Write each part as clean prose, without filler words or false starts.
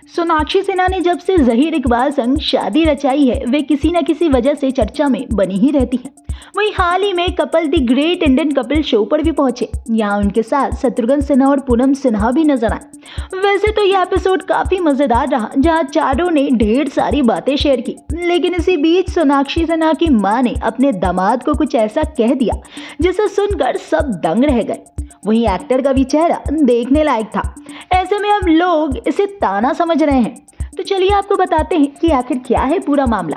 सोनाक्षी सिन्हा ने जब से जहीर इकबाल संग शादी रचाई है, वे किसी न किसी वजह से चर्चा में बनी ही रहती हैं। वहीं हाल ही में couple the great Indian couple show पर भी पहुंचे। यहाँ उनके साथ शत्रुघ्न सिन्हा और पूनम सिन्हा भी नजर आए। वैसे तो यह एपिसोड काफी मजेदार रहा, जहां चारों ने ढेर सारी बातें शेयर की, लेकिन इसी बीच सोनाक्षी सिन्हा की मां ने अपने दामाद को कुछ ऐसा कह दिया जिसे सुनकर सब दंग रह गए। वहीं एक्टर का भी चेहरा देखने लायक था। ऐसे में अब लोग इसे ताना समझ रहे हैं। तो चलिए आपको बताते हैं कि आखिर क्या है पूरा मामला।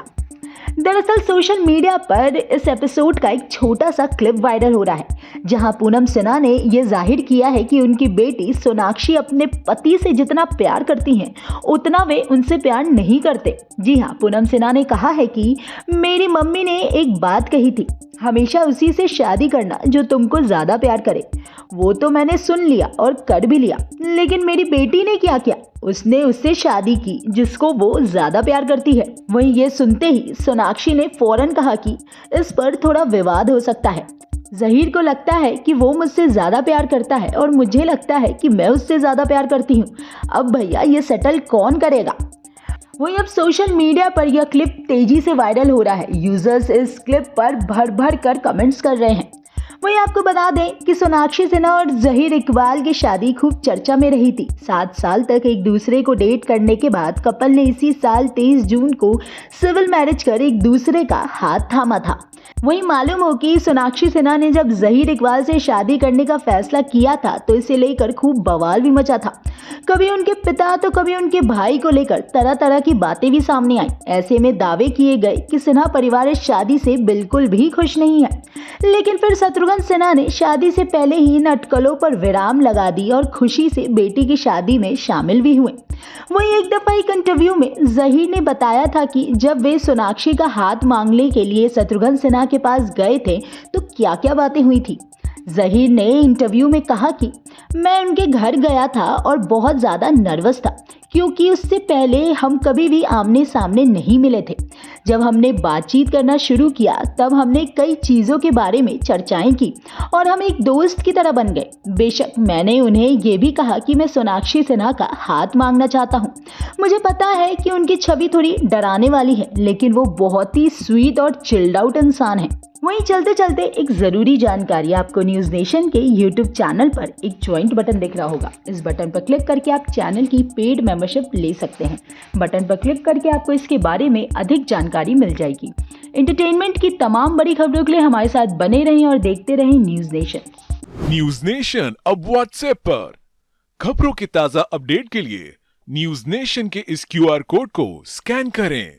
दरअसल सोशल मीडिया पर इस एपिसोड का एक छोटा सा क्लिप वायरल हो रहा है, जहां पूनम सिन्हा ने यह जाहिर किया है कि उनकी बेटी सोनाक्षी अपने पति से जितना प्यार करती हैं, उतना वे उनसे प्यार नहीं करते। जी हाँ, पूनम सिन्हा ने कहा है कि मेरी मम्मी ने एक बात कही थी, हमेशा उसी से शादी करना जो तुमको ज्यादा प्यार करे। वो तो मैंने सुन लिया और कर भी लिया, लेकिन मेरी बेटी ने क्या किया, उसने उससे शादी की जिसको वो ज्यादा प्यार करती है। वहीं ये सुनते ही सोनाक्षी ने फौरन कहा कि इस पर थोड़ा विवाद हो सकता है। जहीर को लगता है कि वो मुझसे ज्यादा प्यार करता है और मुझे लगता है कि मैं उससे ज्यादा प्यार करती हूँ। अब भैया ये सेटल कौन करेगा। वहीं अब सोशल मीडिया पर यह क्लिप तेजी से वायरल हो रहा है। यूजर्स इस क्लिप पर भर भर कर कमेंट्स कर रहे हैं। वहीं आपको बता दें कि सोनाक्षी सिन्हा और जहीर इकबाल की शादी खूब चर्चा में रही थी। 7 साल तक एक दूसरे को डेट करने के बाद कपल ने इसी साल 23 जून को सिविल मैरिज कर एक दूसरे का हाथ थामा था। वहीं मालूम हो कि सोनाक्षी सिन्हा ने जब जहीर इकबाल से शादी करने का फैसला किया था तो इसे लेकर खूब बवाल भी मचा था। कभी उनके पिता तो कभी उनके भाई को लेकर तरह तरह की बातें भी सामने आई। ऐसे में दावे किए गए कि सिन्हा परिवार इस शादी से बिल्कुल भी खुश नहीं है, लेकिन फिर शत्रुघ्न सिन्हा ने शादी से पहले ही इन अटकलों पर विराम लगा दी और खुशी से बेटी की शादी में शामिल भी हुए। वहीं एक दफा एक इंटरव्यू में जहीर ने बताया था कि जब वे सोनाक्षी का हाथ मांगने के लिए शत्रुघ्न सिन्हा के पास गए थे तो क्या क्या बातें हुई थी। जहीर ने इंटरव्यू में कहा कि मैं उनके घर गया था और बहुत ज़्यादा नर्वस था, क्योंकि उससे पहले हम कभी भी आमने सामने नहीं मिले थे। जब हमने बातचीत करना शुरू किया तब हमने कई चीज़ों के बारे में चर्चाएं की और हम एक दोस्त की तरह बन गए। बेशक मैंने उन्हें ये भी कहा कि मैं सोनाक्षी सिन्हा का हाथ मांगना चाहता हूँ। मुझे पता है कि उनकी छवि थोड़ी डराने वाली है, लेकिन वो बहुत ही स्वीट और चिल्ड आउट इंसान है। वहीं चलते चलते एक जरूरी जानकारी, आपको न्यूज नेशन के यूट्यूब चैनल पर एक ज्वाइंट बटन दिख रहा होगा। इस बटन पर क्लिक करके आप चैनल की पेड मेंबरशिप ले सकते हैं। बटन पर क्लिक करके आपको इसके बारे में अधिक जानकारी मिल जाएगी। एंटरटेनमेंट की तमाम बड़ी खबरों के लिए हमारे साथ बने रहें और देखते रहें न्यूज नेशन। न्यूज नेशन अब व्हाट्सएप पर खबरों के ताजा अपडेट के लिए न्यूज नेशन के इस QR कोड को स्कैन करें।